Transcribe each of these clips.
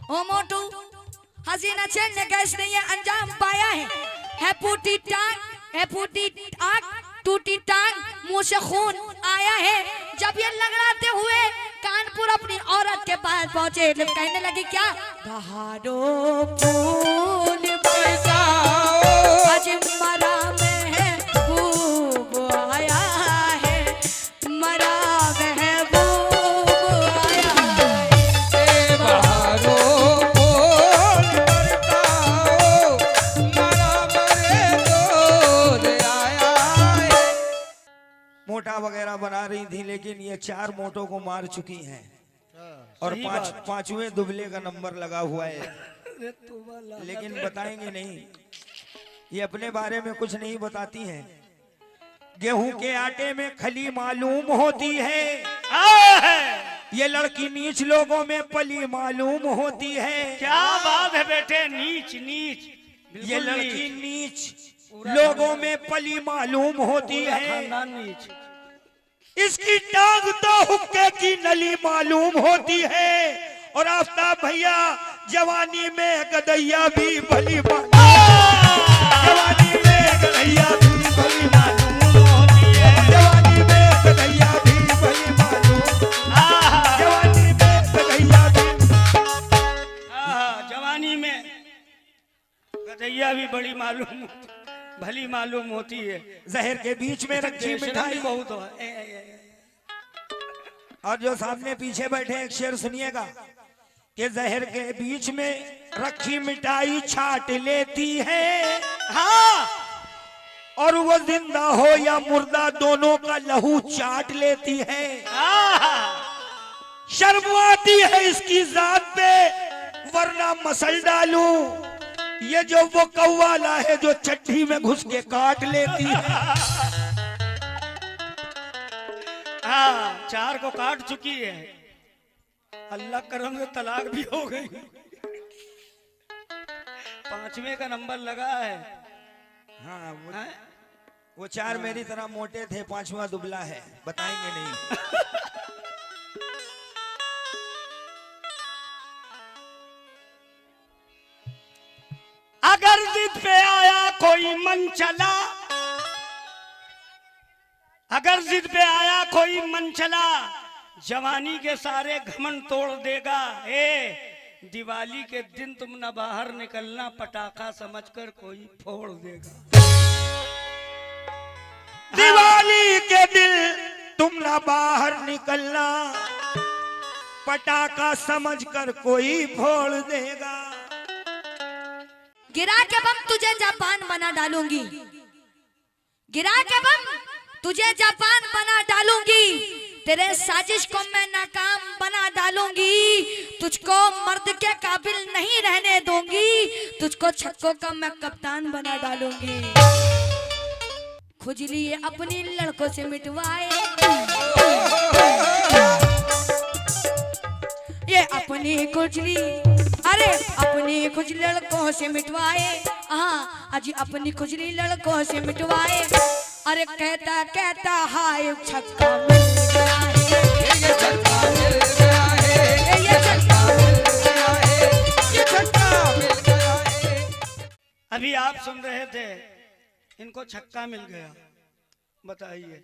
ओ मोटू, हसीना chain ने gas ने ये अंजाम पाया है फूटी आंख, टूटी टांग, मुंह से खून आया है। जब ये लगड़ाते हुए कानपुर अपनी औरत के पास पहुंचे, कहने लगी क्या, बहारो फूल आज मरा महबूब आया है, मरा महबूब आया है। बहारो फूल बरसाओ, मरा महबूब आया है। मोटा वगैरह बना रही थी, लेकिन ये 4 मोटों को मार चुकी हैं और पांचवें दुबले का नंबर लगा हुआ है, लेकिन बताएंगे नहीं। ये अपने बारे में कुछ नहीं बताती हैं। गेहूं के आटे में खली मालूम होती है, ये लड़की नीच लोगों में पली मालूम होती है। क्या बात है बेटे, नीच नीच, ये लड़की नीच लोगों में पली मालूम होती है। नीच। इसकी टांग तो हुक्के की नली मालूम होती है। और आफ्ताब भैया, जवानी में गदैया भी भली जवानी में गदैया भी भली मालूम होती है। जवानी में गदैया भी भली मालूम, जवानी में गदैया भी, जवानी में गदैया भी बड़ी मालूम भली मालूम होती है। जहर के बीच में रखी मिठाई बहुत हो। और जो सामने पीछे बैठे एक शेर सुनिएगा कि जहर के बीच में रखी मिठाई छाट लेती है, हाँ, और वो जिंदा हो या मुर्दा दोनों का लहू चाट लेती है। शर्म आती है इसकी जात पे, वरना मसल डालूं। ये जो वो कव्वाला है जो चट्टी में घुस के काट लेती है। हाँ, 4 को काट चुकी है, अल्लाह करम से तलाक भी हो गई। 5वें का नंबर लगा है। हाँ, वो 4 मेरी तरह मोटे थे, 5वां दुबला है, बताएंगे नहीं। अगर जिद पे आया कोई मन चला, अगर जिद पे आया कोई मन चला, जवानी के सारे घमंड तोड़ देगा। दिवाली के दिन तुम न बाहर निकलना, पटाखा समझकर कोई फोड़ देगा। दिवाली के दिन तुम ना बाहर निकलना, पटाखा समझकर कोई फोड़ देगा। गिरा के बम तुझे जापान बना डालूंगी, गिरा के बम तुझे जापान बना डालूंगी। तेरे साजिश को मैं नाकाम बना डालूंगी। तुझको मर्द के काबिल नहीं रहने दूंगी। तुझको छक्कों का मैं कप्तान बना डालूंगी। खुजली अपनी लड़कों से मिटवाए, ये अपनी खुजली, अरे अपनी खुजली लड़कों से मिटवाए। हाँ, अजी अपनी खुजली लड़कों से मिटवाए। अरे कहता कहता हाय छक्का मिल गया है, ये छक्का मिल गया है, ये छक्का मिल गया है, ये छक्का मिल गया है। अभी आप सुन रहे थे, इनको छक्का मिल गया। बताइए,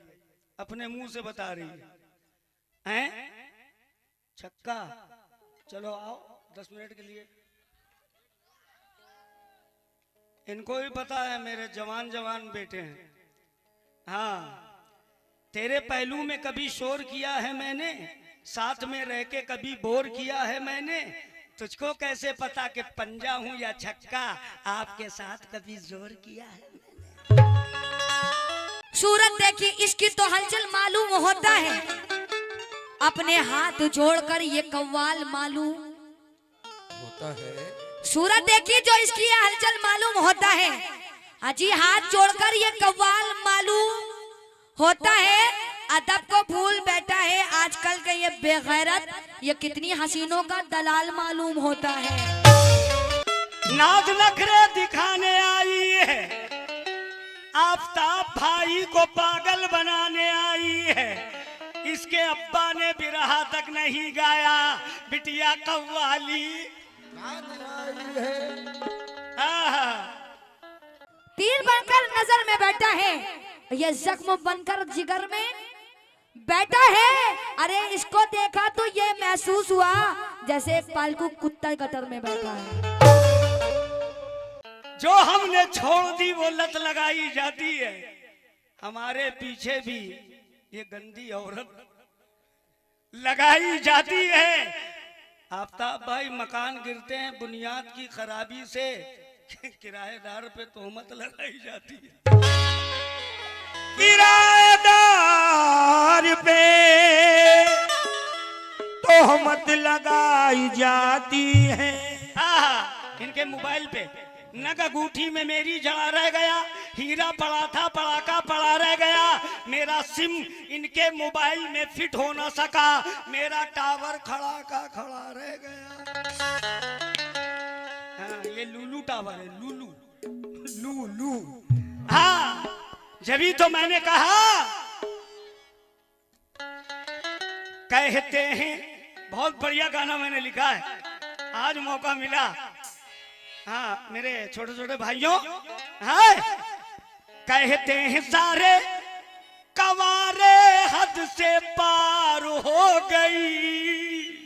अपने मुंह से बता रही है, हैं? छक्का। चलो आओ 10 मिनट के लिए। इनको भी पता है मेरे जवान जवान बेटे हैं। हाँ, तेरे पहलू में कभी शोर किया है मैंने, साथ में रह के कभी बोर किया है मैंने। तुझको कैसे पता कि पंजा हूं या छक्का, आपके साथ कभी जोर किया है मैंने। सूरत देखी इसकी तो हलचल मालूम होता है, अपने हाथ जोड़कर ये कव्वाल मालूम होता है। सूरत देखी जो इसकी ये हलचल मालूम होता है, अजी हाथ जोड़कर ये कव्वाल मालूम होता है। अदब को भूल बैठा है आजकल का ये बेगैरत, ये कितनी हसीनों का दलाल मालूम होता है। नाज नखरे दिखाने आई है, आफ्ताब भाई को पागल बनाने आई है। इसके अब्बा ने बिरहा तक नहीं गाया, बिटिया कव्वाली तीर बनकर नजर में बैठा है, ये जख्म बनकर जिगर में बैठा है। अरे इसको देखा तो ये महसूस हुआ जैसे एक पालतू कुत्ता गटर में बैठा है। जो हमने छोड़ दी वो लत लगाई जाती है, हमारे पीछे भी ये गंदी औरत लगाई जाती है। आफ्ताब भाई, मकान गिरते हैं बुनियाद की खराबी से, किराएदार पे तोहमत लगाई जाती है। किराएदार पे तोहमत लगाई जाती है। इनके मोबाइल पे नग अंगूठी में मेरी जड़ा रह गया, हीरा पड़ा था पड़ाका पड़ा रह गया, मेरा सिम इनके मोबाइल में फिट हो ना सका, मेरा टावर खड़ा का खड़ा रह गया। हाँ, ये लूलू टावर है, लूलू लूलू। हाँ, जभी तो मैंने कहा, कहते हैं, बहुत बढ़िया गाना मैंने लिखा है, आज मौका मिला। हाँ मेरे छोटे छोटे भाइयों, हाँ कहते हैं सारे कवारे हद से पार हो गई।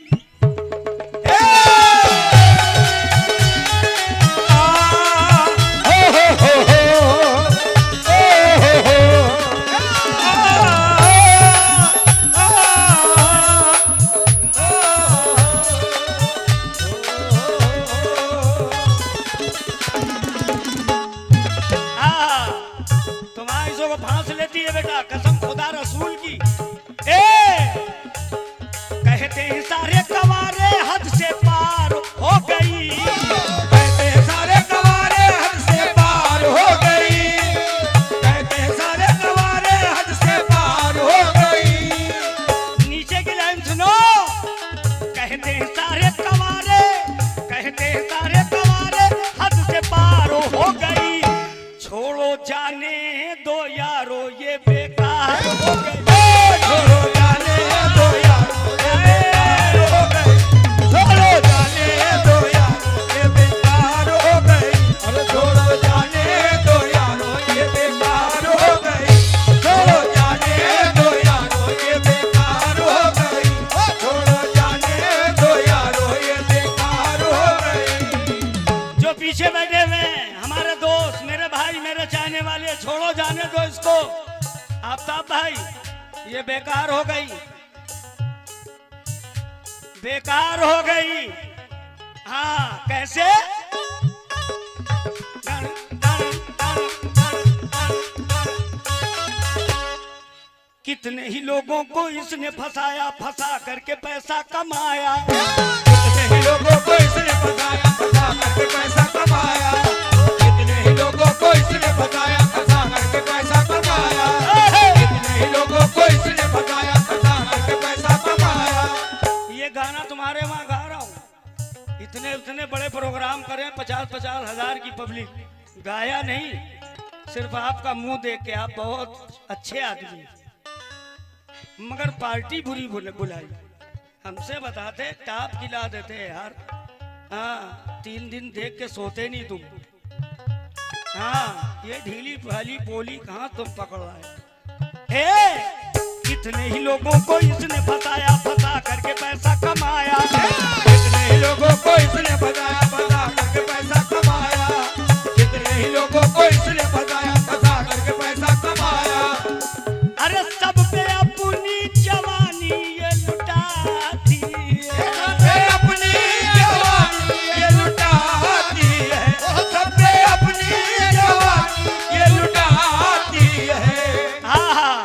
फांस लेती है बेटा, कसम खुदा रसूल की। कहते हैं सारे कवारे हद से पार हो गई, कहते हैं सारे कवारे हद से पार हो गई, कहते हैं सारे कवारे हद से पार हो गई। नीचे की लाइन सुनो, कहते हैं सारे कवारे, कहते हैं सारे कवारे हद से पार हो गई। छोड़ो जाने दो यारो ये बेकार हो गई, छोड़ो जाने दो यारो ये बेकार हो गई, छोड़ो जाने दो यारो ये बेकार हो गई, अरे छोड़ो जाने दो यारो ये बेकार हो गई, छोड़ो जाने दो यारो ये बेकार हो गई, छोड़ो जाने दो यारो ये बेकार हो गई। जो पीछे बैठे हुए हमारे दोस्त, मेरे भाई, मेरे चाहने वाले, छोड़ो जाने दो इसको। आफ्ताब भाई, ये बेकार हो गई, बेकार हो गई। हाँ कैसे? कितने ही लोगों को इसने फंसाया, फंसा करके पैसा कमाया, कितने ही लोगों को इसने फंसाया, फंसा करके पैसा कमाया, कितने ही लोगों को इसने फंसाया, फंसा करके पैसा कमाया, कितने ही लोगों को इसने फंसाया, फंसा करके पैसा कमाया। ये गाना तुम्हारे वहाँ गा रहा हूँ, इतने इतने बड़े प्रोग्राम करें, 50-50 हजार की पब्लिक, गाया नहीं, सिर्फ आपका मुंह देख के। आप बहुत अच्छे आदमी, मगर पार्टी बुरी बुलाई, हमसे बताते टाप खिला देते यार। हाँ, 3 दिन देख के सोते नहीं तुम। हाँ, ये ढीली भाली बोली कहाँ तुम पकड़ रहे? कितने ही लोगों को इसने फंसाया, फंसा करके पैसा कमाया, कितने ही लोगों को इसने फंसाया, फंसा करके पैसा कमाया, कितने ही लोगों को इसने फंसाया, फंसा करके पैसा कमाया। अरे सब पे अपनी जवानी ये लुटाती है, अपनी जवानी ये लुटाती है, सब पे अपनी जवानी ये लुटाती है। हाँ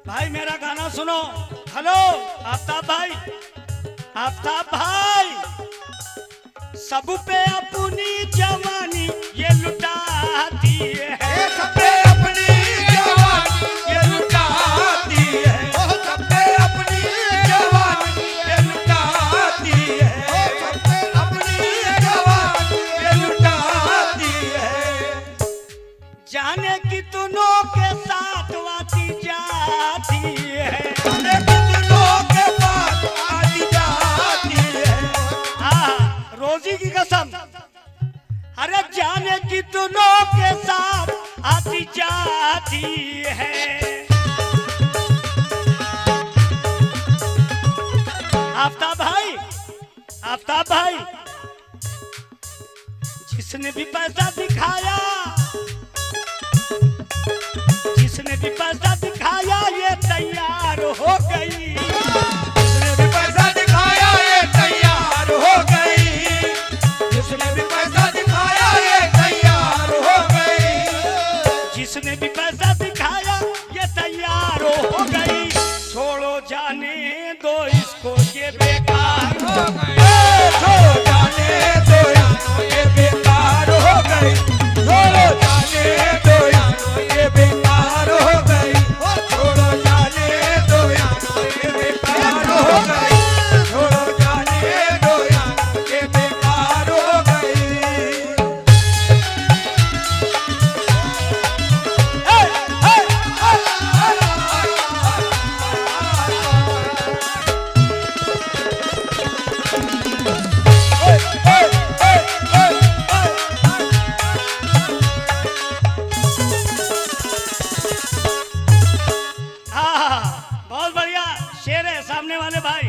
भाई, मेरा गाना सुनो। हेलो आफ्ताब भाई, आफ्ताब भाई, सब पे अपनी जवानी ये लुटाती है, सब पे अपनी जवानी ये लुटाती है, सब पे अपनी जवानी ये लुटाती है, सब पे अपनी जवानी ये लुटाती है। जाने कितनों के साथ आती जाती है, जाने कितनों के पास आती जाती है। रोजी की कसम। अरे जाने कितनों के साथ आती जाती है। आफ्ताब भाई जिसने भी पैसा दिखाया, जिसने भी पैसा दिखाया ये तैयार हो गई, जिसने भी पैसा दिखाया ये तैयार हो गई, जिसने भी पैसा दिखाया ये तैयार हो गई, जिसने भी पैसा दिखाया ये तैयार हो गई। छोड़ो जाने दो इसको ये बेकार हो गई, छोड़ो जाने दो यारो ये बेकार हो गई, छोड़ो जाने दो यारो ये बेकार हो गई, छोड़ो जाने दो यारो ये बेकार हो गई, छोड़ो जाने दो यारो ये बेकार हो गई। बहुत बढ़िया शेर है सामने वाले भाई।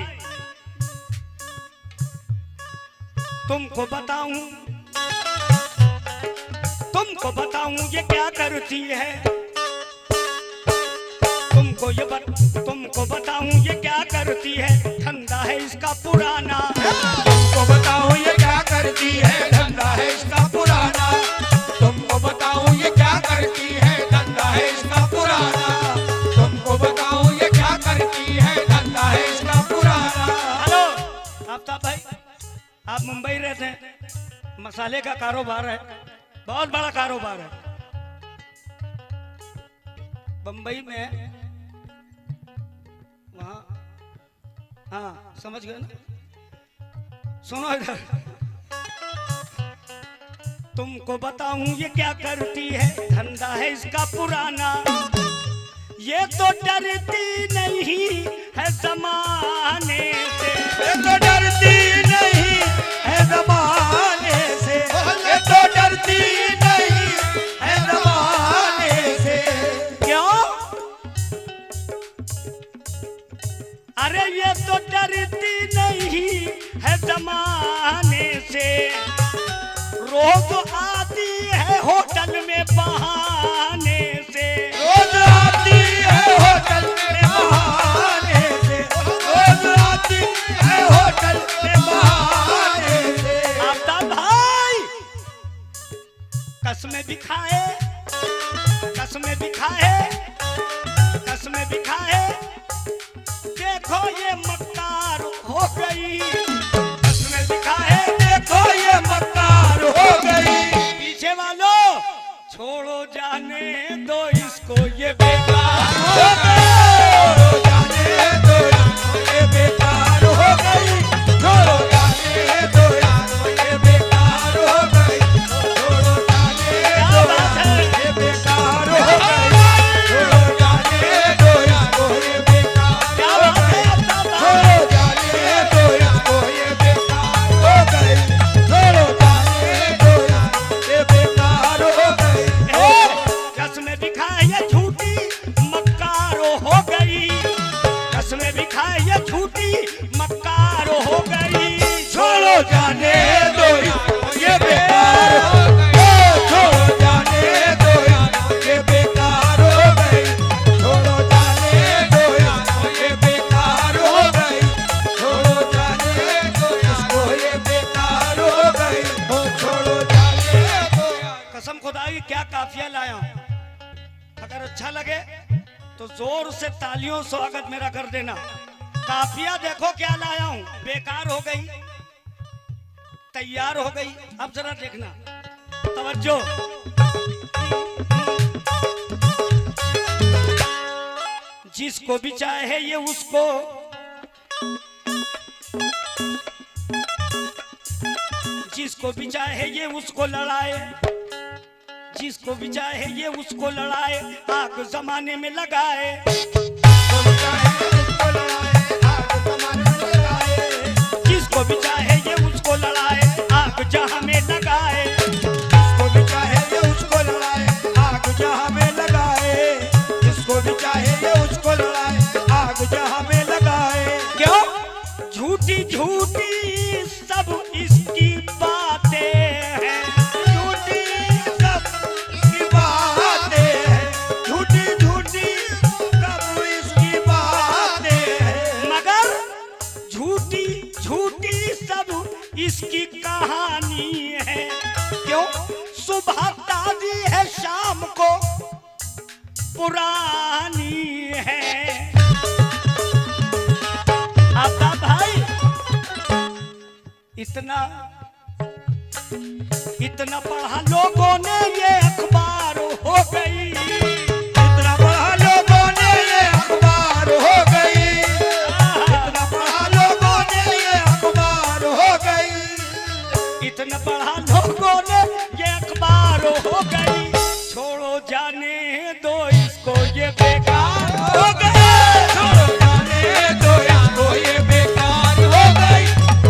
तुमको बताऊं ये क्या करती है, तुमको बताऊं ये क्या करती है, धंधा है इसका पुराना, तुमको बताऊं ये क्या करती है, धंधा है इसका पुराना, तुमको बताऊं ये क्या करती है, धंधा है इसका पुराना, तुमको बताऊं ये क्या करती है, धंधा है इसका पुराना। हेलो आफ्ताब भाई, आप मुंबई रहते हैं, मसाले का कारोबार है, बहुत बड़ा कारोबार है। बंबई में वहाँ, हाँ समझ गए ना, सुनो इधर। तुमको बताऊं ये क्या करती है, धंधा है इसका पुराना, ये तो डरती नहीं है जमाने से, ये तो डरती नहीं है जमाने से, ये तो डरती नहीं है जमाने से। क्यों? अरे ये तो डरती नहीं है जमाने से, रोज आती है होटल में बहाने से, रोज आती है होटल में बहाने से, रोज आती है होटल में बहाने से। आफ्ताब भाई कसमें भी खाए, कसमें भी खाए, कसमें भी खाए, देखो ये मक्कार हो गई, कसमें भी खाए, देखो ये मक्कार हो गई। पीछे वालों छोड़ो जाने दो इसको ये बेकार हो गई, छोड़ो जाने दो यारो ये बेकार हो गई, छोड़ो जाने दो यारो ये बेकार हो गई, छोड़ो जाने दो यारो ये बेकार हो गई, छोड़ो जाने दो यारो ये बेकार क्या हो बात गई, है आफ्ताब भाई? छोड़ो जाने दो यारो ये बेकार हो गई, छोड़ो जाने दो यारो ये बेकार हो गई। कसमें भी खाए ये झूठी मक्कारो हो गई, कसमें भी खाए ये झूठी मक्कारो हो गई। छोड़ो जाने दो यारो ये बेकार हो गई, छोड़ो जाने दो यारो ये बेकार हो गई, छोड़ो जाने दो यारो ये बेकार हो गई, छोड़ो जाने दो इसको ये बेकार हो गई, छोड़ो जाने दो यारो। कसम खुदा की क्या काफिया लाया हूं, अगर अच्छा लगे तो जोर से तालियों स्वागत मेरा कर देना। काफिया देखो क्या लाया हूं, बेकार हो गई तैयार हो गई। अब जरा देखना, तवज्जो। जिसको भी चाहे ये उसको, जिसको भी चाहे ये उसको लड़ाए, जिसको भी चाहे ये उसको लड़ाए, आग जमाने में लगाए, जिसको भी चाहे ये उसको लड़ाए, आग जहां में लगाए, जिसको इसकी कहानी है, क्यों सुबह ताजी है शाम को पुरानी है। आता भाई इतना पढ़ा लोगों ने ये अखबार हो गई, इतना पढ़ा लोगों ने ये अखबार हो गई, इतना पढ़ा लोगों ने ये अखबार हो गई, इतना पढ़ा लोगों ने ये अखबार हो गई। छोड़ो जाने दो इसको ये बेकार हो गई, छोड़ो जाने दो इसको ये बेकार हो गई,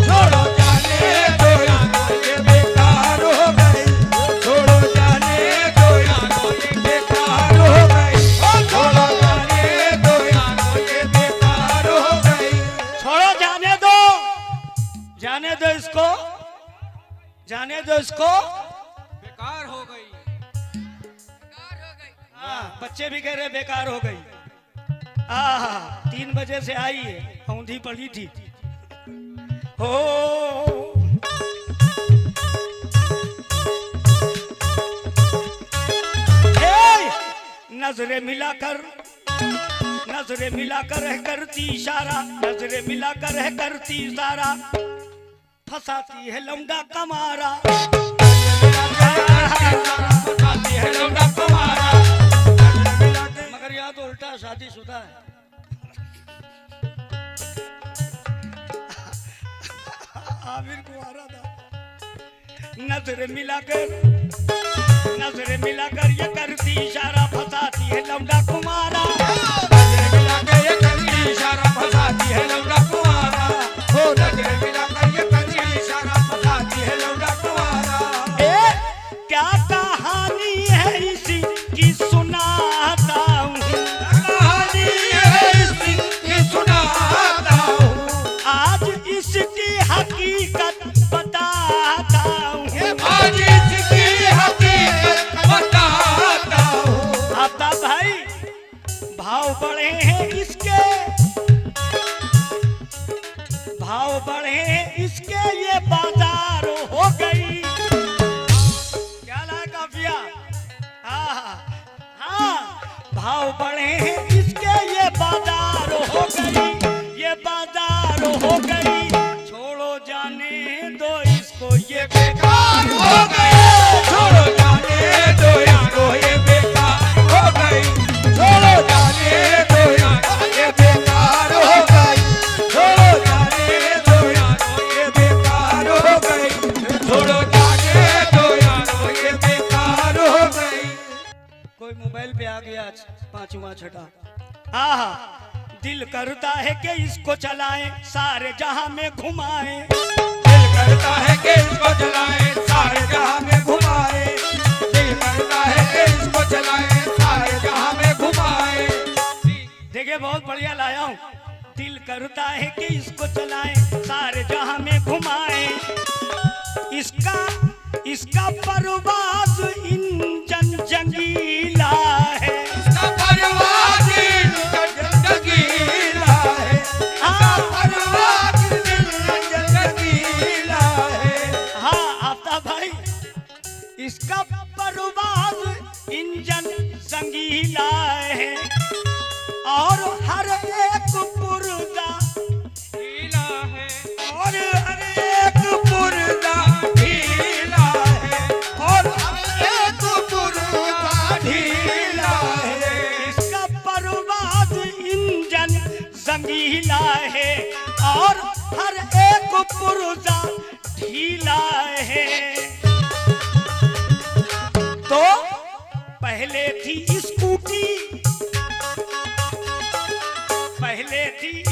छोड़ो जाने दो इसको ये बेकार हो गई, छोड़ो जाने दो इसको ये बेकार हो गई, छोड़ो जाने दो इसको ये बेकार हो गई, छोड़ो जाने दो, जाने दो इसको, जाने दो इसको, बेकार हो गई। हाँ, बच्चे भी कह रहे बेकार हो गई। 3 बजे से आई है, औंधी पड़ी थी। हो नजरे मिलाकर है करती इशारा, नजरे मिलाकर है करती इशारा, फंसाती है लौंडा कमारा, फंसाती है लौंडा कमारा, मगर यहाँ तो उल्टा शादीशुदा है। आमिर कुंवारा था। नजर मिलाकर ये करती इशारा, फंसाती है लौंडा कुमारा, नजर मिलाकर ये करती इशारा, फंसाती है लौंडा कुमारा, हो नजर मिलाकर ये करती इशारा, फंसाती है लौंडा कुमारा। क्या कहानी है इसी की सुनाता हूँ, कहानी है इसकी सुनाता हूँ, आज इसकी हकीकत बताता हूँ, आज इसकी हकीकत बताता हूँ। आता भाई भाव बढ़े हैं इसके, भाव बढ़े हैं इसके, ये बाजार हो गई। क्या ला काफिया? हाँ, भाव बढ़े हैं इसके, ये बाजार हो गई, ये बाजार हो गई। छोड़ो जाने दो इसको ये बेकार हो गई, छोड़ो जाने दो इसको ये बेकार हो गई, छोड़ो जाने दो इसको ये बेकार हो गई, छोड़ो जाने दो इसको ये बेकार हो गई, छोड़ो जाने दो इसको ये बेकार हो गई। कोई मोबाइल पे आ गया 5वां छठा। आहा, दिल करता है कि इसको चलाएं, सारे जहां में घुमाएं, दिल करता है कि इसको चलाएं, सारे जहां में घुमाए, दिल करता है कि इसको चलाएं, सारे जहां में घुमाए। देखिए बहुत बढ़िया लाया हूं। दिल करता है कि इसको चलाएं, सारे जहां में घुमाएं, इसका परवाज़ इंजन जंगीला है, इसका परवाज़ इंजन जंगीला है, इसका परवाज़ इंजन जंगीला है। हाँ आता भाई, इसका परवाज़ इंजन जंगीला है, और हर एक पुर्जा ढीला है, और हर एक पुर्जा ढीला है, और हर एक पुर्जा ढीला है। इसका परवाज़ इंजन जंगीला है, और हर एक पुर्जा ढीला है। तो पहले थी स्कूटी, पहले थी